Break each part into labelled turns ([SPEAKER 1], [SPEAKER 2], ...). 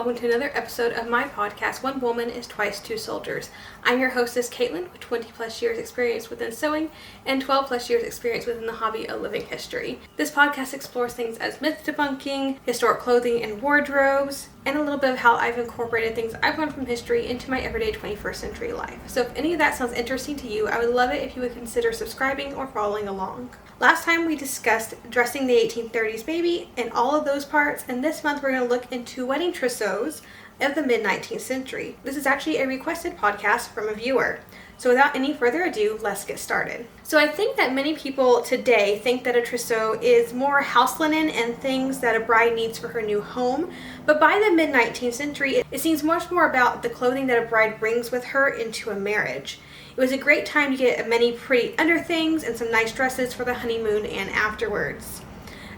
[SPEAKER 1] welcome to another episode of my podcast, One Woman is Twice Two Soldiers. I'm your hostess, Caitlin, with 20 plus years experience within sewing and 12 plus years experience within the hobby of living history. This podcast explores things as myth debunking, historic clothing and wardrobes, and a little bit of how I've incorporated things I've learned from history into my everyday 21st century life. So if any of that sounds interesting to you, I would love it if you would consider subscribing or following along. Last time we discussed dressing the 1830s baby and all of those parts, and this month we're going to look into wedding trousseaus of the mid-19th century. This is actually a requested podcast from a viewer. So without any further ado, let's get started. So I think that many people today think that a trousseau is more house linen and things that a bride needs for her new home. But by the mid-19th century, it seems much more about the clothing that a bride brings with her into a marriage. It was a great time to get many pretty underthings and some nice dresses for the honeymoon and afterwards.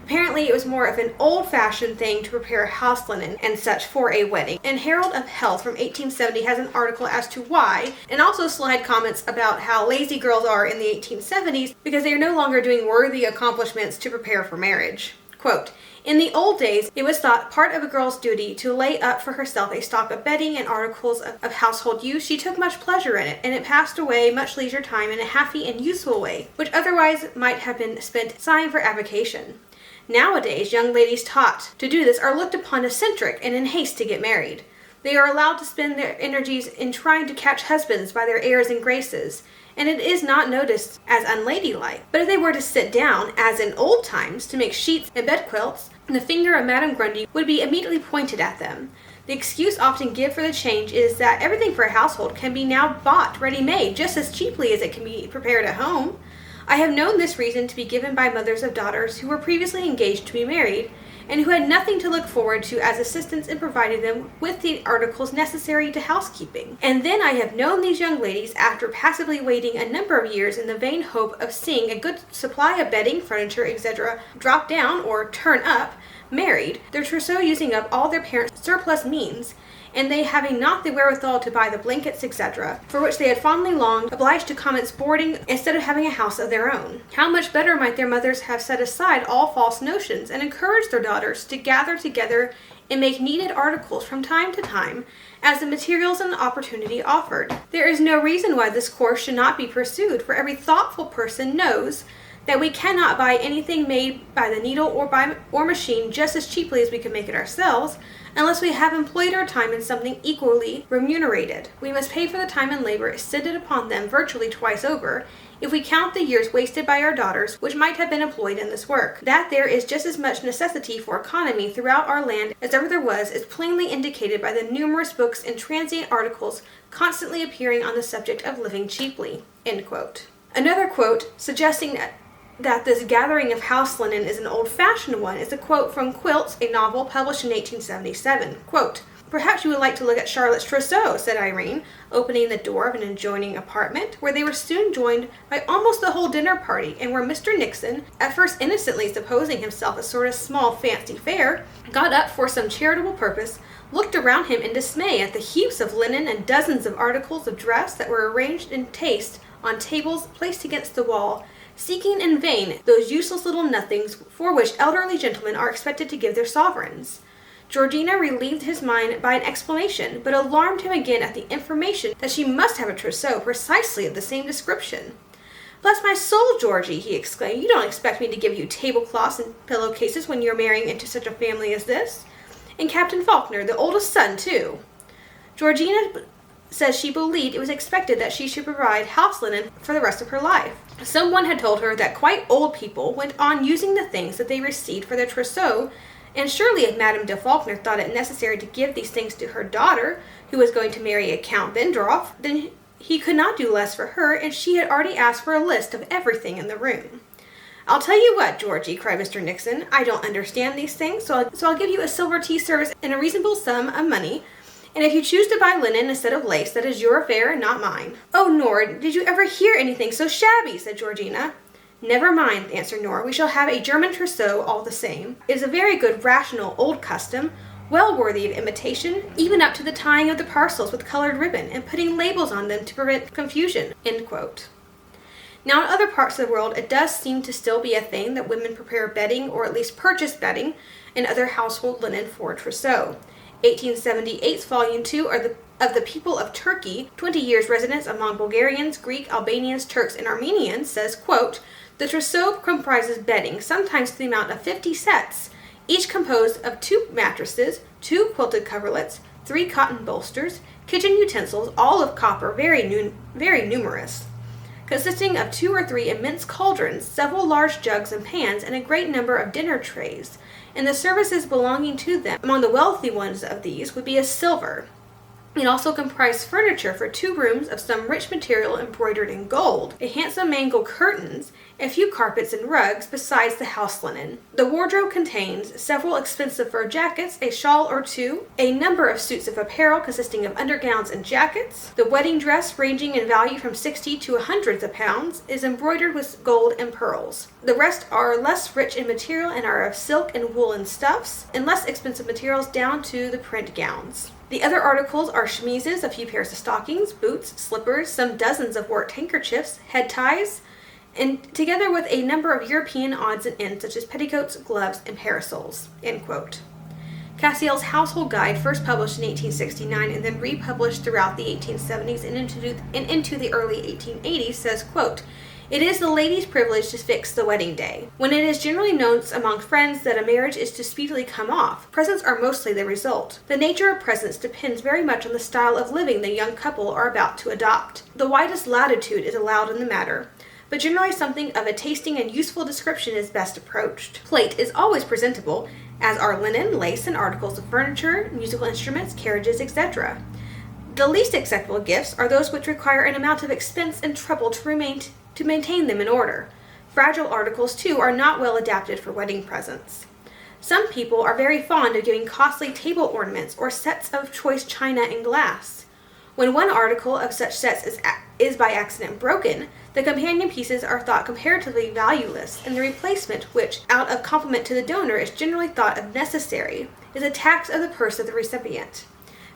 [SPEAKER 1] Apparently, it was more of an old-fashioned thing to prepare house linen and such for a wedding. And Herald of Health from 1870 has an article as to why, and also slide comments about how lazy girls are in the 1870s because they are no longer doing worthy accomplishments to prepare for marriage. Quote, "In the old days, it was thought part of a girl's duty to lay up for herself a stock of bedding and articles of household use. She took much pleasure in it, and it passed away much leisure time in a happy and useful way, which otherwise might have been spent sighing for avocation. Nowadays, young ladies taught to do this are looked upon as eccentric and in haste to get married. They are allowed to spend their energies in trying to catch husbands by their airs and graces, and it is not noticed as unladylike. But if they were to sit down, as in old times, to make sheets and bed quilts, the finger of Madame Grundy would be immediately pointed at them. The excuse often given for the change is that everything for a household can be now bought ready-made just as cheaply as it can be prepared at home. I have known this reason to be given by mothers of daughters who were previously engaged to be married, and who had nothing to look forward to as assistance in providing them with the articles necessary to housekeeping. And then I have known these young ladies, after passively waiting a number of years in the vain hope of seeing a good supply of bedding, furniture, etc., drop down or turn up, married, their trousseau using up all their parents' surplus means, and they having not the wherewithal to buy the blankets, etc., for which they had fondly longed, obliged to commence boarding instead of having a house of their own. How much better might their mothers have set aside all false notions, and encouraged their daughters to gather together and make needed articles from time to time, as the materials and the opportunity offered. There is no reason why this course should not be pursued, for every thoughtful person knows that we cannot buy anything made by the needle or machine just as cheaply as we can make it ourselves, unless we have employed our time in something equally remunerated. We must pay for the time and labor extended upon them virtually twice over, if we count the years wasted by our daughters, which might have been employed in this work. That there is just as much necessity for economy throughout our land as ever there was is plainly indicated by the numerous books and transient articles constantly appearing on the subject of living cheaply." End quote. Another quote suggesting that this gathering of house linen is an old-fashioned one is a quote from Quilts, a novel published in 1877. Quote, "Perhaps you would like to look at Charlotte's trousseau," said Irene, opening the door of an adjoining apartment, where they were soon joined by almost the whole dinner party, and where Mr. Nixon, at first innocently supposing himself a sort of small fancy fair, got up for some charitable purpose, looked around him in dismay at the heaps of linen and dozens of articles of dress that were arranged in taste on tables placed against the wall, seeking in vain those useless little nothings for which elderly gentlemen are expected to give their sovereigns. Georgina relieved his mind by an explanation, but alarmed him again at the information that she must have a trousseau precisely of the same description. "Bless my soul, Georgie," he exclaimed, "you don't expect me to give you tablecloths and pillowcases when you're marrying into such a family as this? And Captain Faulkner, the oldest son, too." Georgina says she believed it was expected that she should provide house linen for the rest of her life. Someone had told her that quite old people went on using the things that they received for their trousseau, and surely if Madame de Faulkner thought it necessary to give these things to her daughter, who was going to marry a Count Vendroff, then he could not do less for her, and she had already asked for a list of everything in the room. "I'll tell you what, Georgie," cried Mr. Nixon, "I don't understand these things, so I'll give you a silver tea service and a reasonable sum of money, and if you choose to buy linen instead of lace, that is your affair and not mine." "Oh, Nora, did you ever hear anything so shabby?" said Georgina. "Never mind," answered Nora, "we shall have a German trousseau all the same. It is a very good, rational, old custom, well worthy of imitation, even up to the tying of the parcels with colored ribbon and putting labels on them to prevent confusion." End quote. Now, in other parts of the world, it does seem to still be a thing that women prepare bedding, or at least purchase bedding, and other household linen for a trousseau. 1878's Volume 2 of the People of Turkey, 20 years residence among Bulgarians, Greek, Albanians, Turks, and Armenians, says, quote, "The trousseau comprises bedding, sometimes to the amount of 50 sets, each composed of 2 mattresses, 2 quilted coverlets, 3 cotton bolsters, kitchen utensils, all of copper, very numerous, consisting of 2 or 3 immense cauldrons, several large jugs and pans, and a great number of dinner trays, and the services belonging to them. Among the wealthy ones of these would be a silver. It also comprised furniture for 2 rooms of some rich material embroidered in gold, a handsome mangle curtains, a few carpets and rugs, besides the house linen. The wardrobe contains several expensive fur jackets, a shawl or 2, a number of suits of apparel consisting of undergowns and jackets. The wedding dress, ranging in value from 60 to hundreds of pounds, is embroidered with gold and pearls. The rest are less rich in material and are of silk and woolen stuffs, and less expensive materials down to the print gowns. The other articles are chemises, a few pairs of stockings, boots, slippers, some dozens of worked handkerchiefs, head ties, and together with a number of European odds and ends such as petticoats, gloves, and parasols." End quote. Cassell's Household Guide, first published in 1869 and then republished throughout the 1870s and into the early 1880s, says, quote, "It is the lady's privilege to fix the wedding day. When it is generally known among friends that a marriage is to speedily come off, presents are mostly the result. The nature of presents depends very much on the style of living the young couple are about to adopt. The widest latitude is allowed in the matter, but generally something of a tasting and useful description is best approached. Plate is always presentable, as are linen, lace, and articles of furniture, musical instruments, carriages, etc. The least acceptable gifts are those which require an amount of expense and trouble to maintain them in order. Fragile articles, too, are not well adapted for wedding presents. Some people are very fond of giving costly table ornaments or sets of choice china and glass. When one article of such sets is by accident broken, the companion pieces are thought comparatively valueless, and the replacement, which, out of compliment to the donor, is generally thought of necessary, is a tax of the purse of the recipient.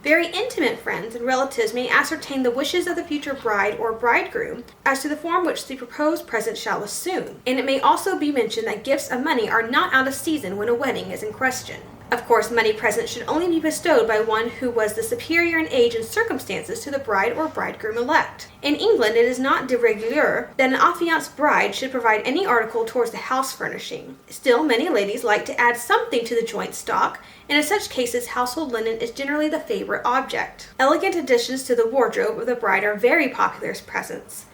[SPEAKER 1] Very intimate friends and relatives may ascertain the wishes of the future bride or bridegroom as to the form which the proposed present shall assume, and it may also be mentioned that gifts of money are not out of season when a wedding is in question. Of course, money presents should only be bestowed by one who was the superior in age and circumstances to the bride or bridegroom elect. In England, it is not de rigueur that an affianced bride should provide any article towards the house furnishing. Still, many ladies like to add something to the joint stock, and in such cases, household linen is generally the favorite object. Elegant additions to the wardrobe of the bride are very popular as presents.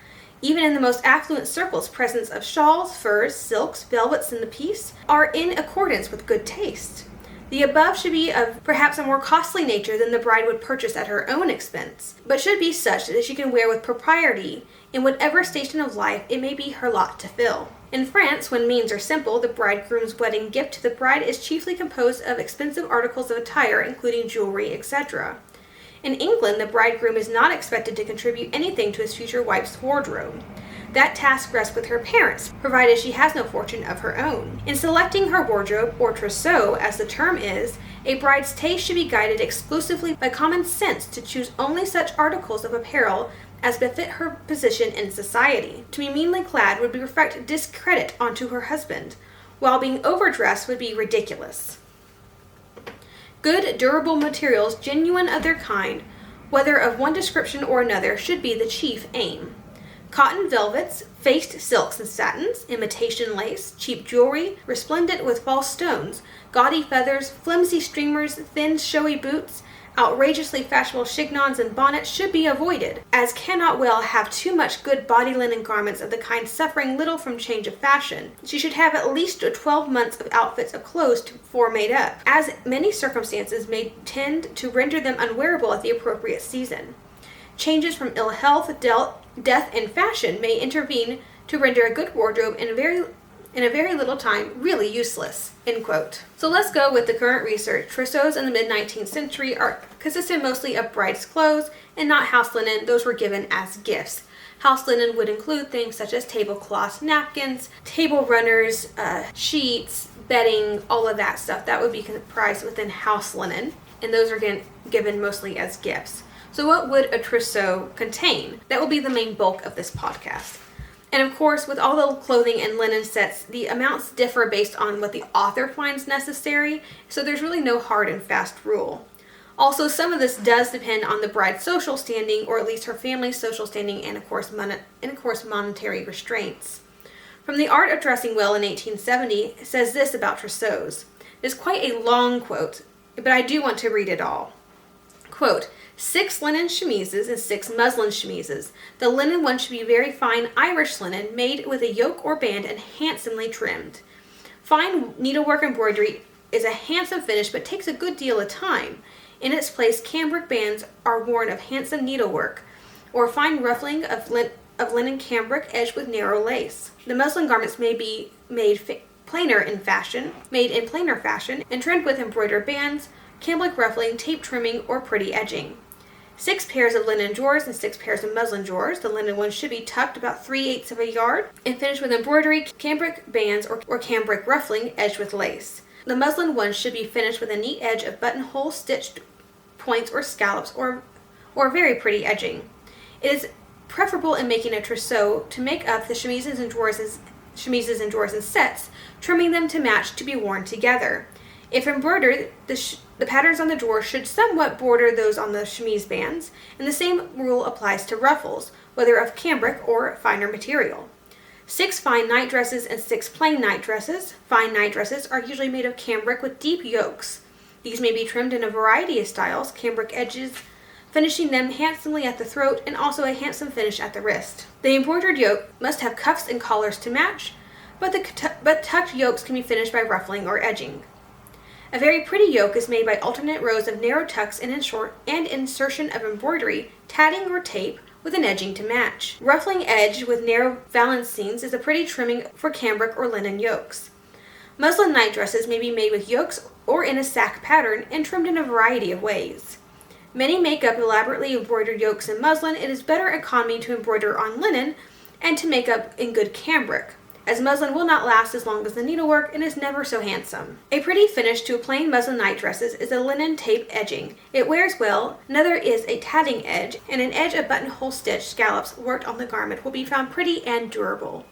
[SPEAKER 1] Even in the most affluent circles, presents of shawls, furs, silks, velvets, and the piece are in accordance with good taste. The above should be of perhaps a more costly nature than the bride would purchase at her own expense, but should be such that she can wear with propriety in whatever station of life it may be her lot to fill. In France, when means are simple, the bridegroom's wedding gift to the bride is chiefly composed of expensive articles of attire, including jewelry, etc. In England, the bridegroom is not expected to contribute anything to his future wife's wardrobe. That task rests with her parents, provided she has no fortune of her own. In selecting her wardrobe, or trousseau as the term is, a bride's taste should be guided exclusively by common sense to choose only such articles of apparel as befit her position in society. To be meanly clad would reflect discredit onto her husband, while being overdressed would be ridiculous. Good, durable materials, genuine of their kind, whether of one description or another, should be the chief aim. Cotton velvets, faced silks and satins, imitation lace, cheap jewelry, resplendent with false stones, gaudy feathers, flimsy streamers, thin showy boots, outrageously fashionable chignons and bonnets should be avoided, as cannot well have too much good body linen garments of the kind suffering little from change of fashion. She should have at least 12 months of outfits of clothes before made up, as many circumstances may tend to render them unwearable at the appropriate season. Changes from ill health, death, and fashion may intervene to render a good wardrobe in a very little time really useless." End quote. So let's go with the current research. Trousseaus in the mid-19th century consisted mostly of bride's clothes and not house linen. Those were given as gifts. House linen would include things such as tablecloths, napkins, table runners, sheets, bedding, all of that stuff. That would be comprised within house linen, and those are given mostly as gifts. So what would a trousseau contain? That will be the main bulk of this podcast. And of course, with all the clothing and linen sets, the amounts differ based on what the author finds necessary, so there's really no hard and fast rule. Also, some of this does depend on the bride's social standing, or at least her family's social standing, and of course monetary restraints. From the Art of Dressing Well in 1870, it says this about trousseaus. It is quite a long quote, but I do want to read it all. Quote, 6 linen chemises and 6 muslin chemises. The linen one should be very fine Irish linen, made with a yoke or band and handsomely trimmed. Fine needlework embroidery is a handsome finish, but takes a good deal of time. In its place, cambric bands are worn of handsome needlework, or fine ruffling of linen cambric edged with narrow lace. The muslin garments may be made plainer in fashion, and trimmed with embroidered bands, cambric ruffling, tape trimming, or pretty edging. 6 pairs of linen drawers and 6 pairs of muslin drawers. The linen ones should be tucked about 3/8 of a yard and finished with embroidery, cambric bands, or cambric ruffling edged with lace. The muslin ones should be finished with a neat edge of buttonhole stitched points or scallops, or very pretty edging. It is preferable in making a trousseau to make up the chemises and drawers in sets, trimming them to match to be worn together. If embroidered, the patterns on the drawers should somewhat border those on the chemise bands, and the same rule applies to ruffles, whether of cambric or finer material. 6 fine nightdresses and 6 plain nightdresses. Fine nightdresses are usually made of cambric with deep yokes. These may be trimmed in a variety of styles, cambric edges finishing them handsomely at the throat, and also a handsome finish at the wrist. The embroidered yoke must have cuffs and collars to match, but tucked yokes can be finished by ruffling or edging. A very pretty yoke is made by alternate rows of narrow tucks and insertion of embroidery, tatting, or tape with an edging to match. Ruffling edged with narrow valencines is a pretty trimming for cambric or linen yokes. Muslin nightdresses may be made with yokes or in a sack pattern and trimmed in a variety of ways. Many make up elaborately embroidered yokes in muslin. It is better economy to embroider on linen and to make up in good cambric, as muslin will not last as long as the needlework and is never so handsome. A pretty finish to a plain muslin nightdresses is a linen tape edging. It wears well. Another is a tatting edge, and an edge of buttonhole stitch scallops worked on the garment will be found pretty and durable.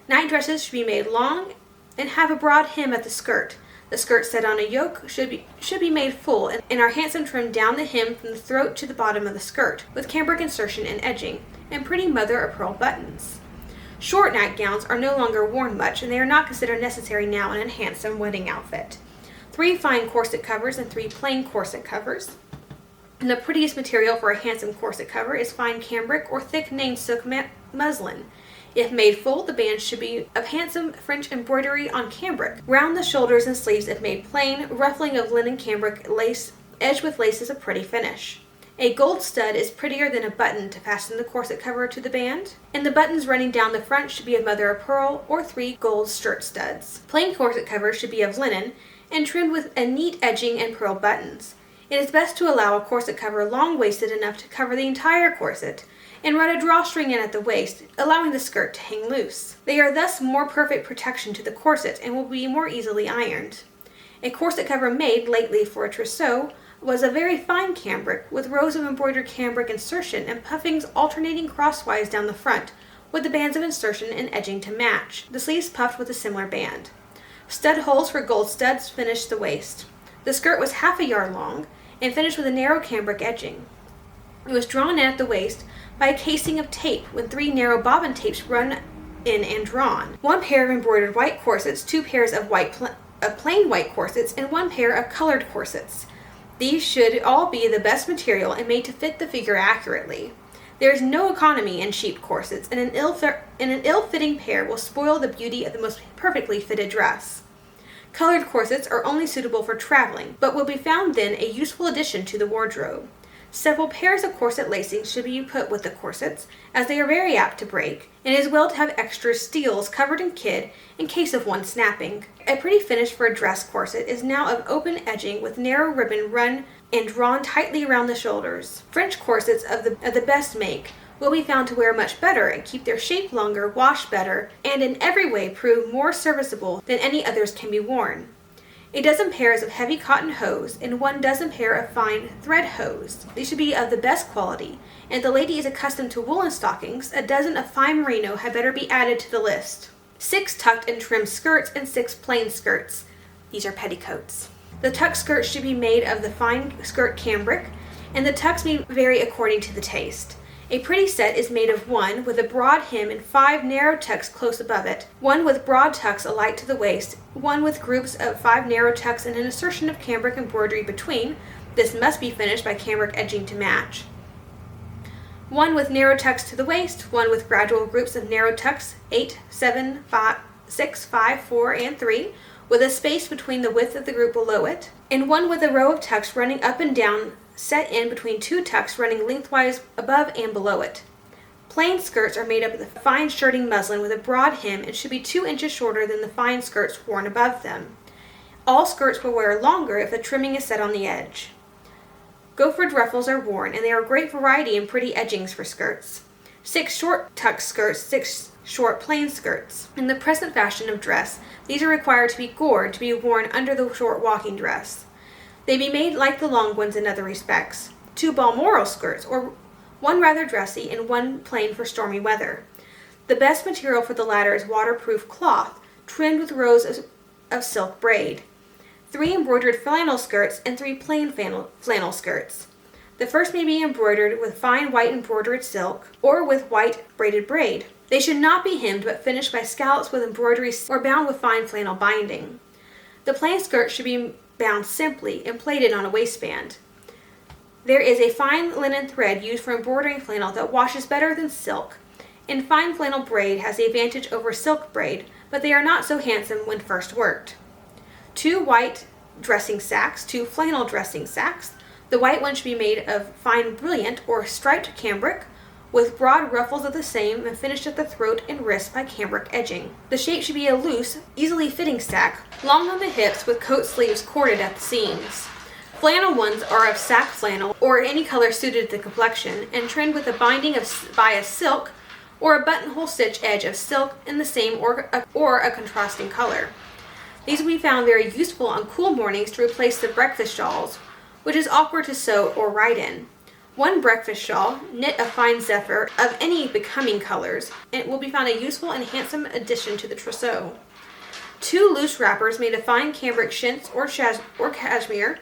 [SPEAKER 1] Nightdresses should be made long and have a broad hem at the skirt. The skirt set on a yoke should be made full and are handsome trimmed down the hem from the throat to the bottom of the skirt, with cambric insertion and edging, and pretty mother of pearl buttons. Short nightgowns are no longer worn much, and they are not considered necessary now in a handsome wedding outfit. 3 fine corset covers and 3 plain corset covers. And the prettiest material for a handsome corset cover is fine cambric or thick nain silk muslin. If made full, the band should be of handsome French embroidery on cambric. Round the shoulders and sleeves if made plain, ruffling of linen cambric lace edged with lace is a pretty finish. A gold stud is prettier than a button to fasten the corset cover to the band, and the buttons running down the front should be of mother of pearl or 3 gold skirt studs. Plain corset covers should be of linen and trimmed with a neat edging and pearl buttons. It is best to allow a corset cover long-waisted enough to cover the entire corset, and run a drawstring in at the waist, allowing the skirt to hang loose. They are thus more perfect protection to the corset and will be more easily ironed. A corset cover made lately for a trousseau was a very fine cambric, with rows of embroidered cambric insertion and puffings alternating crosswise down the front, with the bands of insertion and edging to match, the sleeves puffed with a similar band. Stud holes for gold studs finished the waist. The skirt was half a yard long and finished with a narrow cambric edging. It was drawn in at the waist by a casing of tape, with 3 narrow bobbin tapes run in and drawn. 1 pair of embroidered white corsets, 2 pairs of plain white corsets, and 1 pair of colored corsets. These should all be the best material and made to fit the figure accurately. There is no economy in cheap corsets, and an ill-fitting pair will spoil the beauty of the most perfectly fitted dress. Colored corsets are only suitable for traveling, but will be found then a useful addition to the wardrobe. Several pairs of corset lacing should be put with the corsets, as they are very apt to break, and it is well to have extra steels covered in kid in case of one snapping. A pretty finish for a dress corset is now of open edging with narrow ribbon run and drawn tightly around the shoulders. French corsets of the best make will be found to wear much better and keep their shape longer, wash better, and in every way prove more serviceable than any others can be worn. A dozen pairs of heavy cotton hose and 1 dozen pair of fine thread hose. These should be of the best quality, and if the lady is accustomed to woolen stockings, a dozen of fine merino had better be added to the list. 6 tucked and trimmed skirts and 6 plain skirts. These are petticoats. The tuck skirt should be made of the fine skirt cambric, and the tucks may vary according to the taste. A pretty set is made of one with a broad hem and 5 narrow tucks close above it, one with broad tucks alike to the waist, one with groups of 5 narrow tucks and an insertion of cambric embroidery between. This must be finished by cambric edging to match. One with narrow tucks to the waist, one with gradual groups of narrow tucks, 8, 7, 5, 6, 5, 4, and 3, with a space between the width of the group below it, and one with a row of tucks running up and down, set in between 2 tucks running lengthwise above and below it. Plain skirts are made up of fine shirting muslin with a broad hem and should be 2 inches shorter than the fine skirts worn above them. All skirts will wear longer if the trimming is set on the edge. Goffered ruffles are worn, and they are a great variety and pretty edgings for skirts. 6 short tuck skirts, 6 short plain skirts. In the present fashion of dress, these are required to be gored to be worn under the short walking dress. They be made like the long ones in other respects. 2 balmoral skirts, or one rather dressy and one plain for stormy weather. The best material for the latter is waterproof cloth, trimmed with rows of silk braid. 3 embroidered flannel skirts and 3 plain flannel skirts. The first may be embroidered with fine white embroidered silk or with white braided braid. They should not be hemmed but finished by scallops with embroidery or bound with fine flannel binding. The plain skirt should be bound simply and plaited on a waistband. There is a fine linen thread used for embroidering flannel that washes better than silk, and fine flannel braid has the advantage over silk braid, but they are not so handsome when first worked. 2 white dressing sacks, 2 flannel dressing sacks. The white one should be made of fine brilliant or striped cambric, with broad ruffles of the same and finished at the throat and wrist by cambric edging. The shape should be a loose, easily fitting sack, long on the hips with coat sleeves corded at the seams. Flannel ones are of sack flannel or any color suited to the complexion and trimmed with a binding of bias silk or a buttonhole stitch edge of silk in the same or a contrasting color. These will be found very useful on cool mornings to replace the breakfast shawls, which is awkward to sew or write in. 1 breakfast shawl, knit of fine zephyr of any becoming colors, and it will be found a useful and handsome addition to the trousseau. 2 loose wrappers made of fine cambric chintz or cashmere,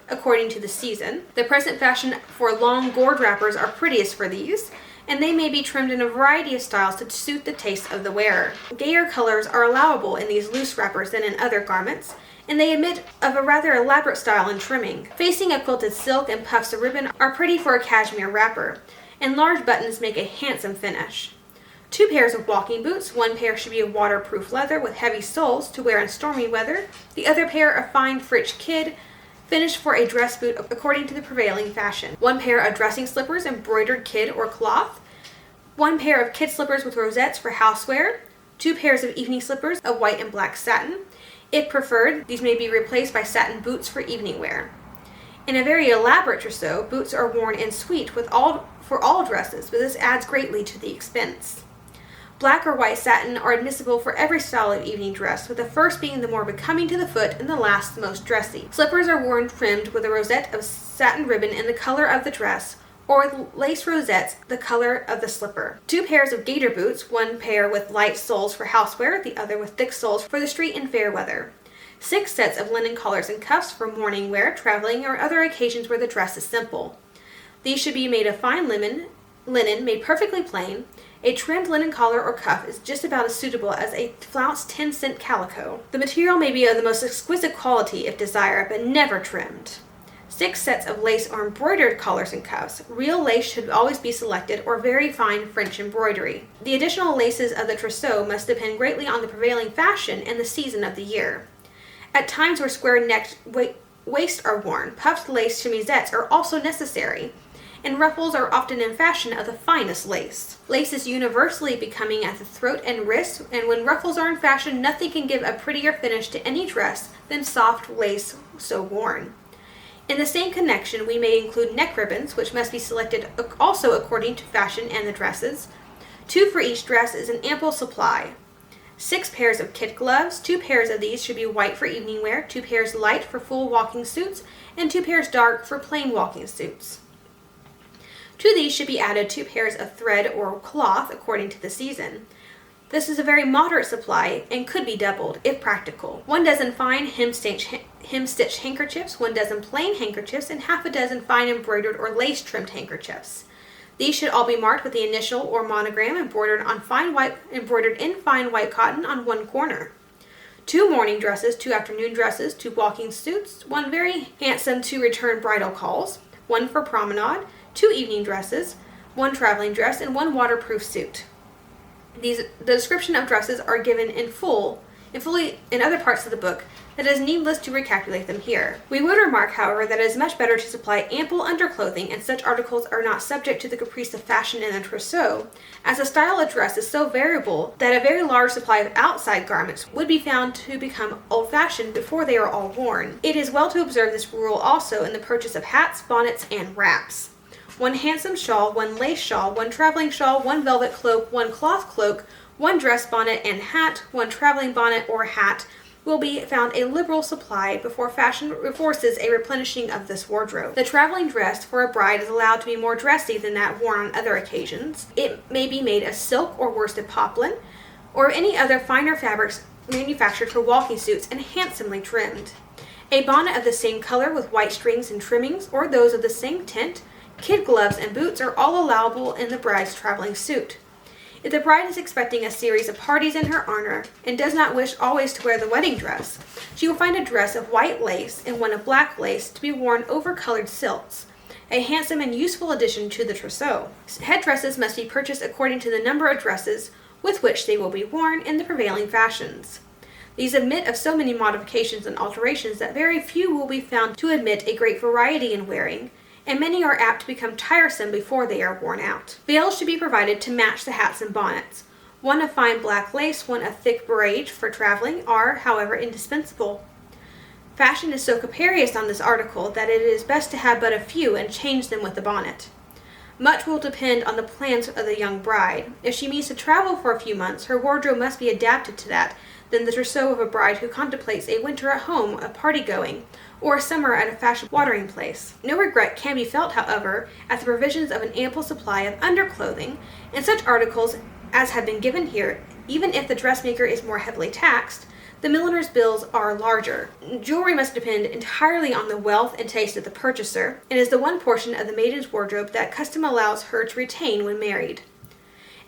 [SPEAKER 1] according to the season. The present fashion for long gored wrappers are prettiest for these, and they may be trimmed in a variety of styles to suit the taste of the wearer. Gayer colors are allowable in these loose wrappers than in other garments, and they admit of a rather elaborate style in trimming. Facing of quilted silk and puffs of ribbon are pretty for a cashmere wrapper, and large buttons make a handsome finish. 2 pairs of walking boots. 1 pair should be of waterproof leather with heavy soles to wear in stormy weather. The other pair of fine French kid, finished for a dress boot according to the prevailing fashion. 1 pair of dressing slippers, embroidered kid or cloth. 1 pair of kid slippers with rosettes for housewear. 2 pairs of evening slippers of white and black satin. If preferred, these may be replaced by satin boots for evening wear. In a very elaborate trousseau, boots are worn in suite for all dresses, but this adds greatly to the expense. Black or white satin are admissible for every style of evening dress, with the first being the more becoming to the foot and the last the most dressy. Slippers are worn trimmed with a rosette of satin ribbon in the color of the dress, or with lace rosettes the color of the slipper. 2 pairs of gaiter boots, 1 pair with light soles for housewear, the other with thick soles for the street and fair weather. 6 sets of linen collars and cuffs for morning wear, traveling, or other occasions where the dress is simple. These should be made of fine linen made perfectly plain. A trimmed linen collar or cuff is just about as suitable as a flounced 10-cent calico. The material may be of the most exquisite quality if desired, but never trimmed. 6 sets of lace or embroidered collars and cuffs. Real lace should always be selected, or very fine French embroidery. The additional laces of the trousseau must depend greatly on the prevailing fashion and the season of the year. At times where square-necked waists are worn, puffed lace chemisettes are also necessary, and ruffles are often in fashion of the finest lace. Lace is universally becoming at the throat and wrist, and when ruffles are in fashion, nothing can give a prettier finish to any dress than soft lace so worn. In the same connection, we may include neck ribbons, which must be selected also according to fashion and the dresses. 2 for each dress is an ample supply. 6 pairs of kid gloves. 2 pairs of these should be white for evening wear, 2 pairs light for full walking suits, and 2 pairs dark for plain walking suits. To these should be added 2 pairs of thread or cloth according to the season. This is a very moderate supply and could be doubled, if practical. 1 dozen fine hem-stitched handkerchiefs, 1 dozen plain handkerchiefs, and half a dozen fine embroidered or lace-trimmed handkerchiefs. These should all be marked with the initial or monogram embroidered in fine white cotton on one corner. 2 morning dresses, 2 afternoon dresses, 2 walking suits, 1 very handsome to return bridal calls, 1 for promenade, 2 evening dresses, 1 traveling dress, and 1 waterproof suit. The description of dresses are given in other parts of the book, that it is needless to recapitulate them here. We would remark, however, that it is much better to supply ample underclothing, and such articles are not subject to the caprice of fashion in the trousseau, as the style of dress is so variable that a very large supply of outside garments would be found to become old-fashioned before they are all worn. It is well to observe this rule also in the purchase of hats, bonnets, and wraps. 1 handsome shawl, 1 lace shawl, 1 traveling shawl, 1 velvet cloak, 1 cloth cloak, 1 dress bonnet and hat, 1 traveling bonnet or hat will be found a liberal supply before fashion forces a replenishing of this wardrobe. The traveling dress for a bride is allowed to be more dressy than that worn on other occasions. It may be made of silk or worsted poplin, or any other finer fabrics manufactured for walking suits and handsomely trimmed. A bonnet of the same color with white strings and trimmings, or those of the same tint, kid gloves and boots are all allowable in the bride's traveling suit. If the bride is expecting a series of parties in her honor and does not wish always to wear the wedding dress, she will find a dress of white lace and 1 of black lace to be worn over colored silks, a handsome and useful addition to the trousseau. Headdresses must be purchased according to the number of dresses with which they will be worn in the prevailing fashions. These admit of so many modifications and alterations that very few will be found to admit a great variety in wearing, and many are apt to become tiresome before they are worn out. Veils should be provided to match the hats and bonnets. 1 of fine black lace, 1 of thick barège for traveling are, however, indispensable. Fashion is so capricious on this article that it is best to have but a few and change them with the bonnet. Much will depend on the plans of the young bride. If she means to travel for a few months, her wardrobe must be adapted to that than the trousseau of a bride who contemplates a winter at home, a party-going, or a summer at a fashion watering place. No regret can be felt, however, at the provisions of an ample supply of underclothing and such articles as have been given here. Even if the dressmaker is more heavily taxed, the milliner's bills are larger. Jewelry must depend entirely on the wealth and taste of the purchaser, and is the one portion of the maiden's wardrobe that custom allows her to retain when married.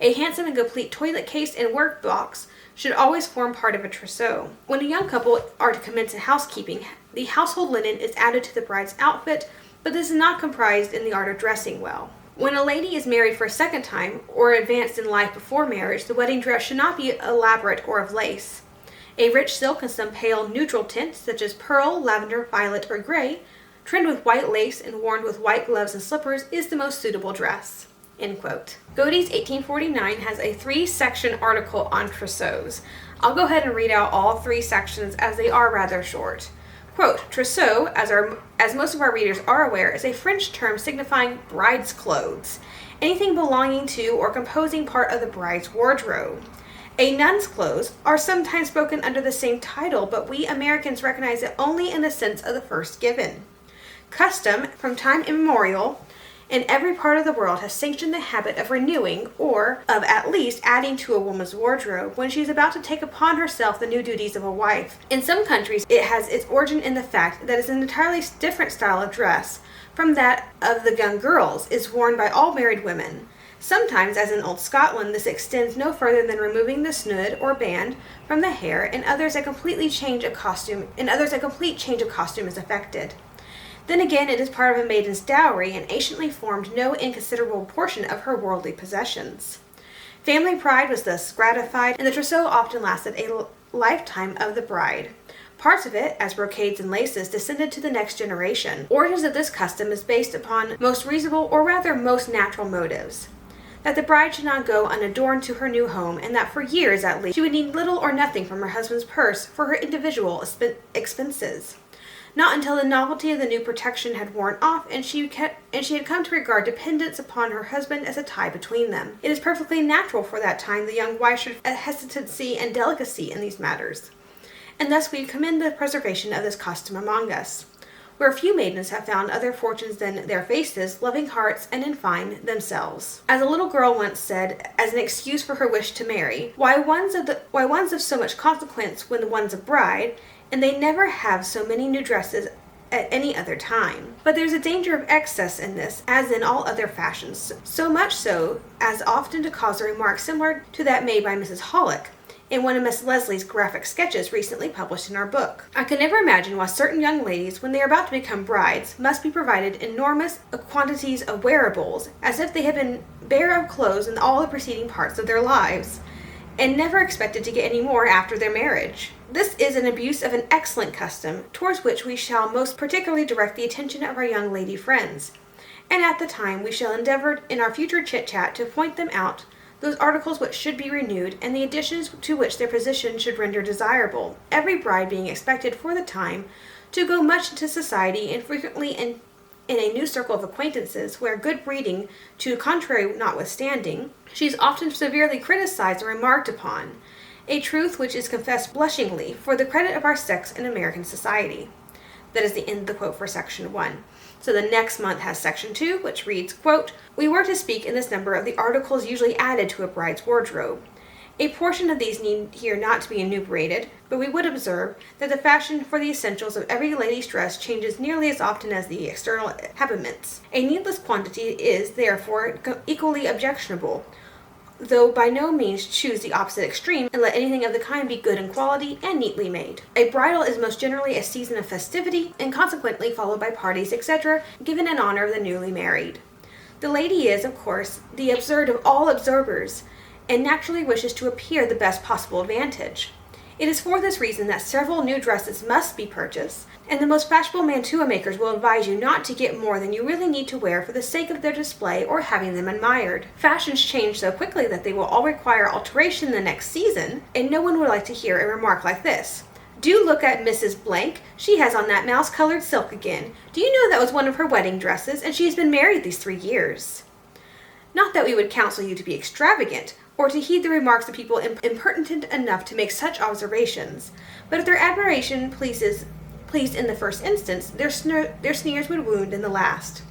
[SPEAKER 1] A handsome and complete toilet case and work box should always form part of a trousseau. When a young couple are to commence in housekeeping, the household linen is added to the bride's outfit, but this is not comprised in the art of dressing well. When a lady is married for a second time, or advanced in life before marriage, the wedding dress should not be elaborate or of lace. A rich silk in some pale neutral tints, such as pearl, lavender, violet, or gray, trimmed with white lace and worn with white gloves and slippers, is the most suitable dress." End quote. Godey's 1849 has a 3-section article on trousseaus. I'll go ahead and read out all 3 sections as they are rather short. Quote, "Trousseau, as most of our readers are aware, is a French term signifying bride's clothes, anything belonging to or composing part of the bride's wardrobe. A nun's clothes are sometimes spoken under the same title, but we Americans recognize it only in the sense of the first given. Custom, from time immemorial, in every part of the world has sanctioned the habit of renewing, or of at least adding to a woman's wardrobe when she is about to take upon herself the new duties of a wife. In some countries, it has its origin in the fact that it's an entirely different style of dress from that of the young girls is worn by all married women. Sometimes, as in Old Scotland, this extends no further than removing the snood or band from the hair, and others a complete change of costume is effected. Then again, it is part of a maiden's dowry, and anciently formed no inconsiderable portion of her worldly possessions. Family pride was thus gratified, and the trousseau often lasted a lifetime of the bride. Parts of it, as brocades and laces, descended to the next generation. Origins of this custom is based upon most reasonable, or rather most natural motives. That the bride should not go unadorned to her new home, and that for years at least she would need little or nothing from her husband's purse for her individual expenses. Not until the novelty of the new protection had worn off and she had come to regard dependence upon her husband as a tie between them. It is perfectly natural for that time the young wife should have hesitancy and delicacy in these matters. And thus we commend the preservation of this custom among us, where few maidens have found other fortunes than their faces, loving hearts, and in fine, themselves. As a little girl once said, as an excuse for her wish to marry, why one's of so much consequence when one's a bride, and they never have so many new dresses at any other time. But there's a danger of excess in this, as in all other fashions, so much so as often to cause a remark similar to that made by Mrs. Hollick in one of Miss Leslie's graphic sketches recently published in our book. I can never imagine why certain young ladies, when they are about to become brides, must be provided enormous quantities of wearables, as if they had been bare of clothes in all the preceding parts of their lives, and never expected to get any more after their marriage. This is an abuse of an excellent custom, towards which we shall most particularly direct the attention of our young lady friends, and at the time we shall endeavor in our future chit-chat to point them out those articles which should be renewed, and the additions to which their position should render desirable, every bride being expected for the time to go much into society, and frequently in a new circle of acquaintances, where good breeding to the contrary notwithstanding, she is often severely criticized and remarked upon, a truth which is confessed blushingly for the credit of our sex in American society. That is the end of the quote for section 1. So the next month has section 2, which reads, quote, "We were to speak in this number of the articles usually added to a bride's wardrobe. A portion of these need here not to be enumerated, but we would observe that the fashion for the essentials of every lady's dress changes nearly as often as the external habiliments. A needless quantity is, therefore, equally objectionable, though by no means choose the opposite extreme, and let anything of the kind be good in quality and neatly made. A bridal is most generally a season of festivity, and consequently followed by parties, etc., given in honor of the newly married. The lady is, of course, the absurd of all observers, and naturally wishes to appear the best possible advantage. It is for this reason that several new dresses must be purchased, and the most fashionable mantua makers will advise you not to get more than you really need to wear for the sake of their display or having them admired. Fashions change so quickly that they will all require alteration the next season, and no one would like to hear a remark like this: 'Do look at Mrs. Blank, she has on that mouse-colored silk again. Do you know that was one of her wedding dresses, and she has been married these 3 years?' Not that we would counsel you to be extravagant, or to heed the remarks of people impertinent enough to make such observations, but if their admiration pleased in the first instance, their sneers would wound in the last.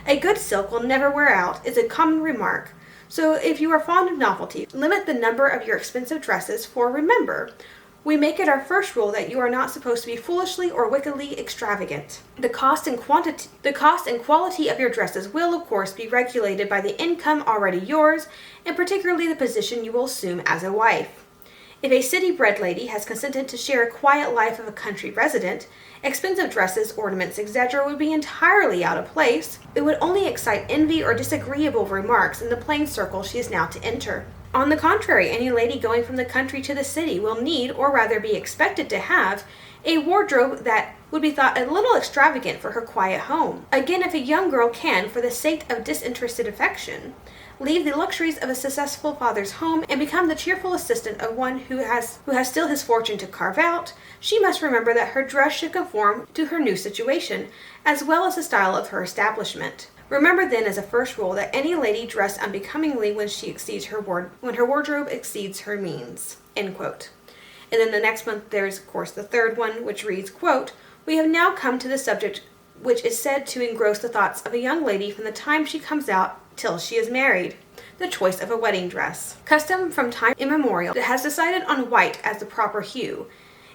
[SPEAKER 1] A good silk will never wear out is a common remark, so if you are fond of novelty, limit the number of your expensive dresses, for remember, we make it our first rule that you are not supposed to be foolishly or wickedly extravagant. The cost and quality of your dresses will, of course, be regulated by the income already yours, and particularly the position you will assume as a wife. If a city-bred lady has consented to share a quiet life of a country resident, expensive dresses, ornaments, etc. would be entirely out of place. It would only excite envy or disagreeable remarks in the plain circle she is now to enter. On the contrary, any lady going from the country to the city will need, or rather be expected to have, a wardrobe that would be thought a little extravagant for her quiet home. Again, if a young girl can, for the sake of disinterested affection, leave the luxuries of a successful father's home and become the cheerful assistant of one who has still his fortune to carve out, she must remember that her dress should conform to her new situation, as well as the style of her establishment. Remember then as a first rule that any lady dress unbecomingly when her wardrobe exceeds her means." End quote. And then the next month there's, of course, the third one, which reads, quote, "We have now come to the subject which is said to engross the thoughts of a young lady from the time she comes out till she is married, the choice of a wedding dress. Custom from time immemorial has decided on white as the proper hue,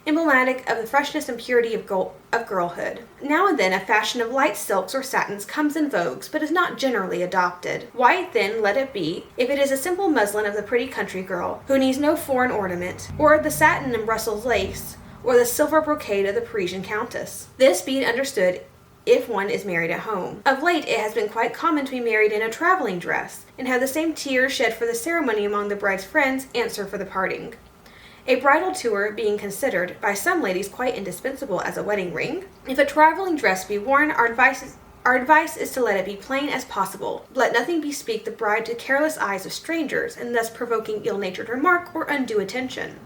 [SPEAKER 1] emblematic of the freshness and purity of girlhood. Now and then a fashion of light silks or satins comes in vogue, but is not generally adopted. White then let it be, if it is a simple muslin of the pretty country girl, who needs no foreign ornament, or the satin and Brussels lace, or the silver brocade of the Parisian countess. This be it understood if one is married at home. Of late it has been quite common to be married in a traveling dress, and have the same tears shed for the ceremony among the bride's friends answer for the parting. A bridal tour being considered by some ladies quite indispensable as a wedding ring. If a traveling dress be worn, our advice is to let it be plain as possible. Let nothing bespeak the bride to careless eyes of strangers, and thus provoking ill-natured remark or undue attention.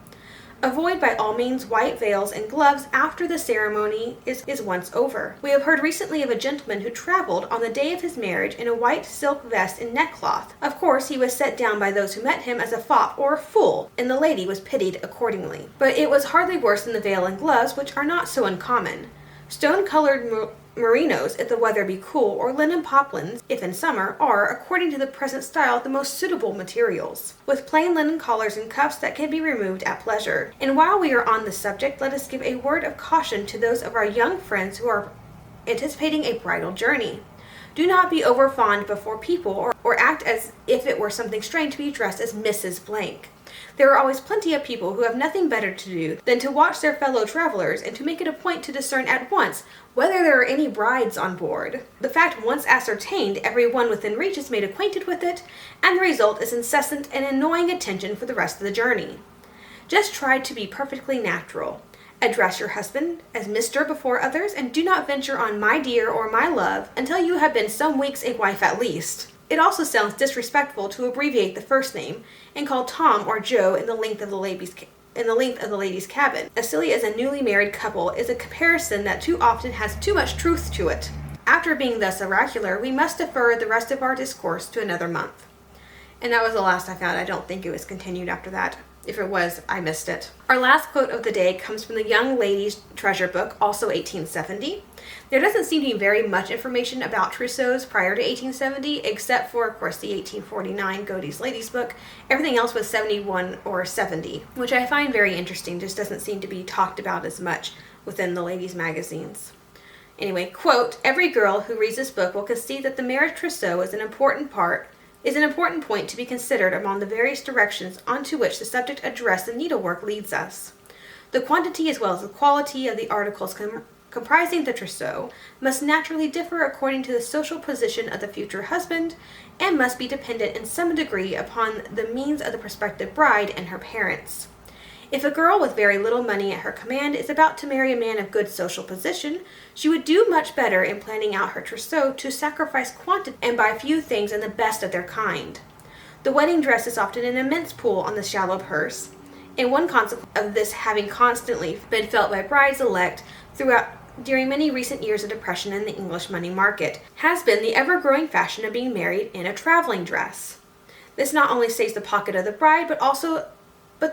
[SPEAKER 1] Avoid by all means white veils and gloves after the ceremony is once over. We have heard recently of a gentleman who traveled on the day of his marriage in a white silk vest and neckcloth. Of course, he was set down by those who met him as a fop or a fool, and the lady was pitied accordingly. But it was hardly worse than the veil and gloves, which are not so uncommon. Stone-colored merinos if the weather be cool, or linen poplins if in summer, are, according to the present style, the most suitable materials, with plain linen collars and cuffs that can be removed at pleasure. And while we are on the subject, let us give a word of caution to those of our young friends who are anticipating a bridal journey. Do not be over fond before people, or act as if it were something strange to be dressed as Mrs. Blank. There are always plenty of people who have nothing better to do than to watch their fellow travelers and to make it a point to discern at once whether there are any brides on board. The fact once ascertained, everyone within reach is made acquainted with it, and the result is incessant and annoying attention for the rest of the journey. Just try to be perfectly natural. Address your husband as Mr. before others, and do not venture on my dear or my love until you have been some weeks a wife at least. It also sounds disrespectful to abbreviate the first name and call Tom or Joe in the length of the lady's cabin, as silly as a newly married couple, is a comparison that too often has too much truth to it. After being thus oracular, we must defer the rest of our discourse to another month. And that was the last I found. I don't think it was continued after that. If it was, I missed it. Our last quote of the day comes from the Young Lady's Treasure Book, also 1870. There doesn't seem to be very much information about trousseaus prior to 1870, except for, of course, the 1849 Godey's Lady's Book. Everything else was 71 or 70, which I find very interesting. Just doesn't seem to be talked about as much within the ladies' magazines. Anyway, quote, every girl who reads this book will concede that the marriage trousseau is an important point to be considered among the various directions onto which the subject of dress and needlework leads us. The quantity as well as the quality of the articles comprising the trousseau must naturally differ according to the social position of the future husband, and must be dependent in some degree upon the means of the prospective bride and her parents. If a girl with very little money at her command is about to marry a man of good social position, she would do much better in planning out her trousseau to sacrifice quantity and buy few things in the best of their kind. The wedding dress is often an immense pull on the shallow purse, and one consequence of this having constantly been felt by brides-elect during many recent years of depression in the English money market, has been the ever-growing fashion of being married in a traveling dress. This not only saves the pocket of the bride, but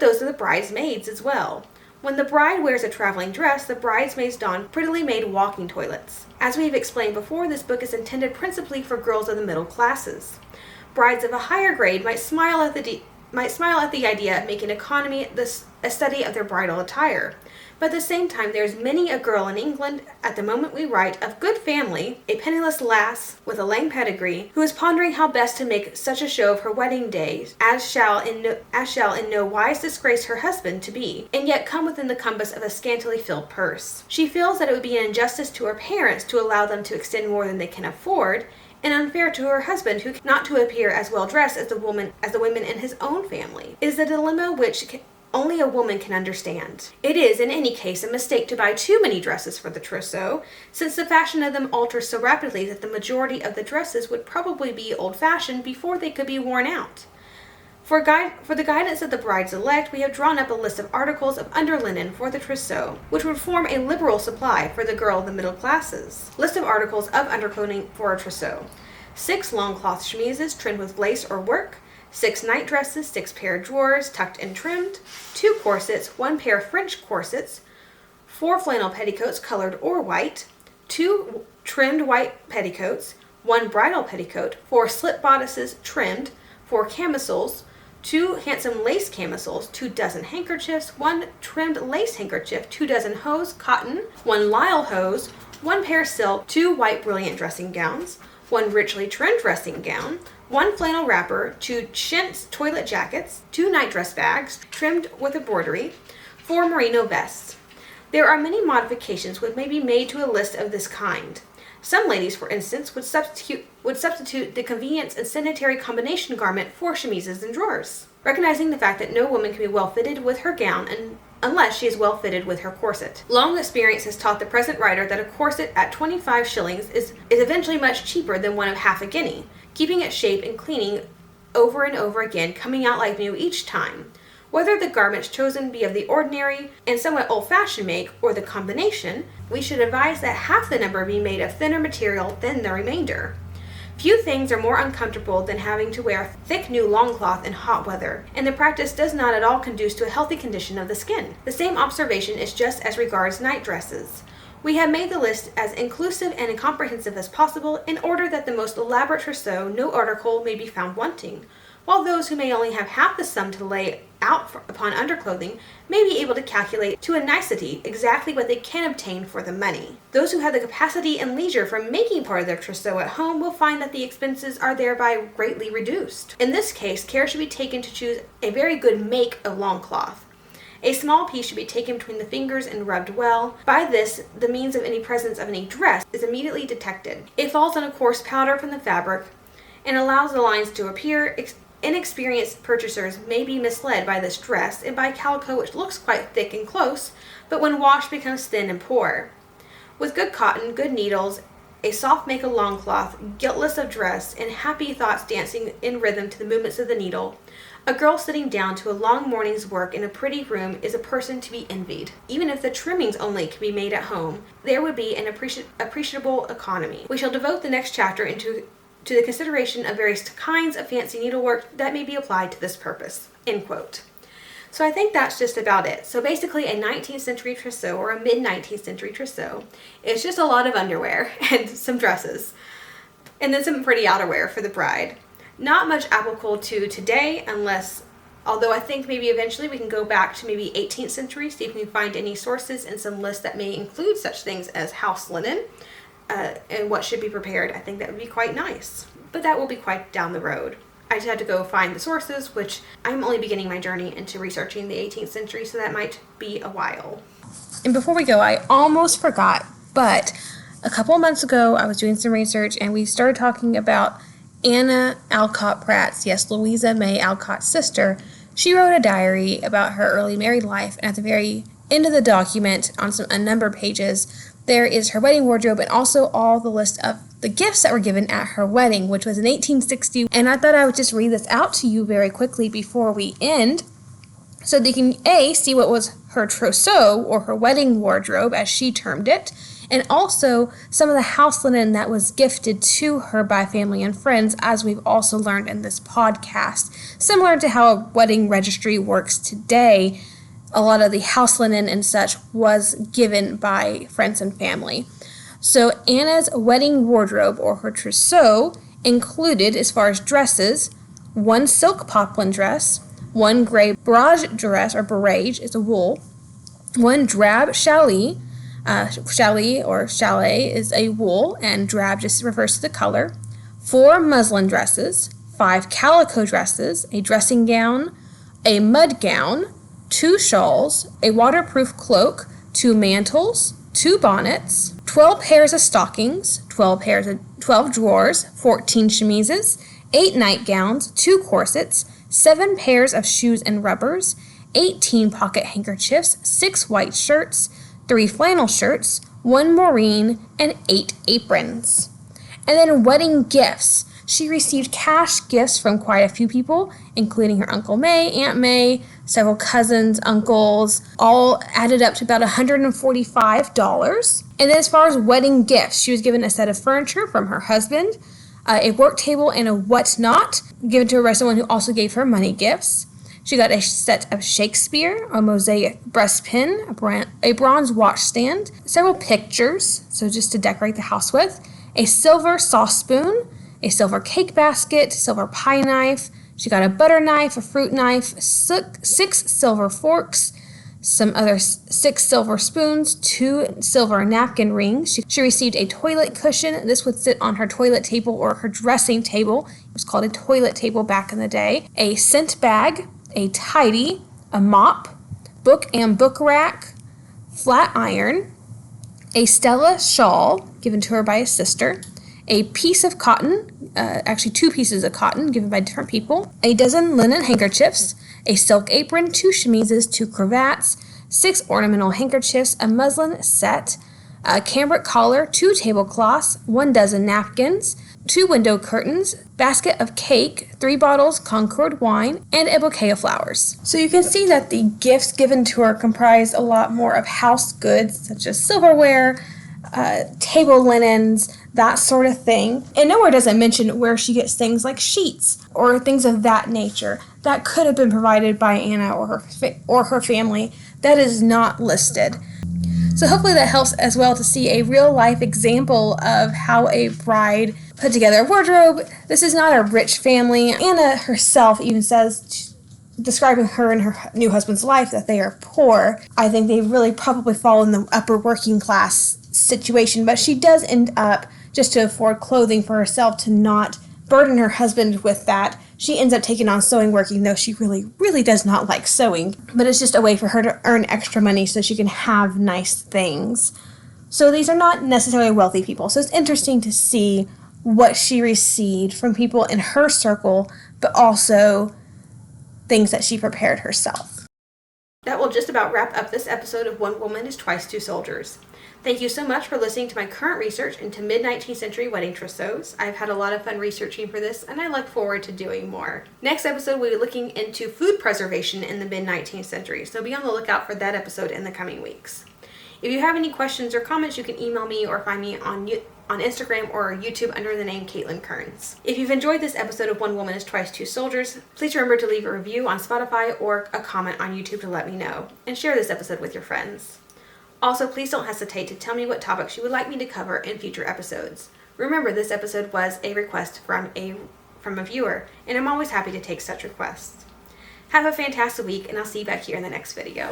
[SPEAKER 1] those of the bridesmaids as well. When the bride wears a traveling dress, the bridesmaids don prettily made walking toilets. As we have explained before, this book is intended principally for girls of the middle classes. Brides of a higher grade might smile at the idea of making economy a study of their bridal attire. But at the same time, there is many a girl in England, at the moment we write, of good family, a penniless lass with a lame pedigree, who is pondering how best to make such a show of her wedding day as shall in no wise disgrace her husband to be, and yet come within the compass of a scantily filled purse. She feels that it would be an injustice to her parents to allow them to extend more than they can afford, and unfair to her husband, who not to appear as well dressed as the women in his own family. It is a dilemma which only a woman can understand. It is, in any case, a mistake to buy too many dresses for the trousseau, since the fashion of them alters so rapidly that the majority of the dresses would probably be old-fashioned before they could be worn out. For the guidance of the brides-elect, we have drawn up a list of articles of underlinen for the trousseau, which would form a liberal supply for the girl of the middle classes. List of articles of underclothing for a trousseau: 6 long cloth chemises trimmed with lace or work, 6 night dresses, 6 pair of drawers tucked and trimmed, 2 corsets, 1 pair of French corsets, 4 flannel petticoats colored or white, 2 trimmed white petticoats, 1 bridal petticoat, 4 slip bodices trimmed, 4 camisoles, 2 handsome lace camisoles, 2 dozen handkerchiefs, 1 trimmed lace handkerchief, 2 dozen hose, cotton, 1 lisle hose, 1 pair silk, 2 white brilliant dressing gowns, 1 richly trimmed dressing gown, 1 flannel wrapper, 2 chintz toilet jackets, 2 nightdress bags trimmed with embroidery, 4 merino vests. There are many modifications which may be made to a list of this kind. Some ladies, for instance, would substitute the convenience and sanitary combination garment for chemises and drawers, recognizing the fact that no woman can be well fitted with her gown unless she is well fitted with her corset. Long experience has taught the present writer that a corset at 25 shillings is eventually much cheaper than one of half a guinea, keeping its shape and cleaning over and over again, coming out like new each time. Whether the garments chosen be of the ordinary and somewhat old-fashioned make, or the combination, we should advise that half the number be made of thinner material than the remainder. Few things are more uncomfortable than having to wear thick new longcloth in hot weather, and the practice does not at all conduce to a healthy condition of the skin. The same observation is just as regards night dresses. We have made the list as inclusive and comprehensive as possible in order that the most elaborate trousseau no article may be found wanting, while those who may only have half the sum to lay out upon underclothing may be able to calculate to a nicety exactly what they can obtain for the money. Those who have the capacity and leisure for making part of their trousseau at home will find that the expenses are thereby greatly reduced. In this case, care should be taken to choose a very good make of long cloth. A small piece should be taken between the fingers and rubbed well. By this, the means of any presence of any dress is immediately detected. It falls on a coarse powder from the fabric and allows the lines to appear. Inexperienced purchasers may be misled by this dress and by calico which looks quite thick and close, but when washed becomes thin and poor. With good cotton, good needles, a soft make of long cloth, guiltless of dress, and happy thoughts dancing in rhythm to the movements of the needle, a girl sitting down to a long morning's work in a pretty room is a person to be envied. Even if the trimmings only can be made at home, there would be an appreciable economy. We shall devote the next chapter to the consideration of various kinds of fancy needlework that may be applied to this purpose." End quote. So I think that's just about it. So basically a 19th century trousseau or a mid-19th century trousseau is just a lot of underwear and some dresses and then some pretty outerwear for the bride. Not much applicable to today although I think maybe eventually we can go back to maybe 18th century, see if we can find any sources and some lists that may include such things as house linen. And what should be prepared. I think that would be quite nice. But that will be quite down the road. I just had to go find the sources, which I'm only beginning my journey into researching the 18th century, so that might be a while. And before we go, I almost forgot, but a couple of months ago, I was doing some research, and we started talking about Anna Alcott Pratt's, yes, Louisa May Alcott's sister. She wrote a diary about her early married life, and at the very end of the document, on a number of pages, there is her wedding wardrobe and also all the list of the gifts that were given at her wedding, which was in 1860. And I thought I would just read this out to you very quickly before we end, so that you can see what was her trousseau, or her wedding wardrobe as she termed it, and also some of the house linen that was gifted to her by family and friends, as we've also learned in this podcast. Similar to how a wedding registry works today, a lot of the house linen and such was given by friends and family. So Anna's wedding wardrobe, or her trousseau, included, as far as dresses, one silk poplin dress, one gray barège dress, or barège is a wool, one drab challis, or chalet is a wool, and drab just refers to the color, 4 muslin dresses, 5 calico dresses, a dressing gown, a mud gown, 2 shawls, a waterproof cloak, 2 mantles, 2 bonnets, 12 pairs of stockings, 12 drawers, 14 chemises, 8 nightgowns, 2 corsets, 7 pairs of shoes and rubbers, 18 pocket handkerchiefs, 6 white shirts, 3 flannel shirts, 1 moreen, and 8 aprons. And then wedding gifts. She received cash gifts from quite a few people, including her Uncle May, Aunt May, several cousins, uncles, all added up to about $145. And then as far as wedding gifts, she was given a set of furniture from her husband, a work table and a whatnot given to her by someone who also gave her money gifts. She got a set of Shakespeare, a mosaic breastpin, a bronze watch stand, several pictures, so just to decorate the house with, a silver saucepoon, a silver cake basket, silver pie knife. She got a butter knife, a fruit knife, 6 silver forks, some other 6 silver spoons, 2 silver napkin rings. She received a toilet cushion. This would sit on her toilet table or her dressing table. It was called a toilet table back in the day. A scent bag, a tidy, a mop, book and book rack, flat iron, a Stella shawl given to her by a sister, a piece of cotton, actually 2 pieces of cotton given by different people, a dozen linen handkerchiefs, a silk apron, 2 chemises, 2 cravats, 6 ornamental handkerchiefs, a muslin set, a cambric collar, 2 tablecloths, 1 dozen napkins, 2 window curtains, basket of cake, 3 bottles Concord wine, and a bouquet of flowers. So you can see that the gifts given to her comprised a lot more of house goods, such as silverware, table linens, that sort of thing. And nowhere does it mention where she gets things like sheets or things of that nature that could have been provided by Anna or her family. That is not listed. So hopefully that helps as well to see a real life example of how a bride put together a wardrobe. This is not a rich family. Anna herself even says, describing her and her new husband's life, that they are poor. I think they really probably fall in the upper working class situation, but she does end up, just to afford clothing for herself, to not burden her husband with that. She ends up taking on sewing work, even though she really does not like sewing. But it's just a way for her to earn extra money so she can have nice things. So these are not necessarily wealthy people. So it's interesting to see what she received from people in her circle, but also things that she prepared herself. That will just about wrap up this episode of One Woman is Twice Two Soldiers. Thank you so much for listening to my current research into mid-19th century wedding trousseaus. I've had a lot of fun researching for this, and I look forward to doing more. Next episode, we'll be looking into food preservation in the mid-19th century, so be on the lookout for that episode in the coming weeks. If you have any questions or comments, you can email me or find me on Instagram or YouTube under the name Caitlin Kearns. If you've enjoyed this episode of One Woman is Twice Two Soldiers, please remember to leave a review on Spotify or a comment on YouTube to let me know, and share this episode with your friends. Also, please don't hesitate to tell me what topics you would like me to cover in future episodes. Remember, this episode was a request from a viewer, and I'm always happy to take such requests. Have a fantastic week, and I'll see you back here in the next video.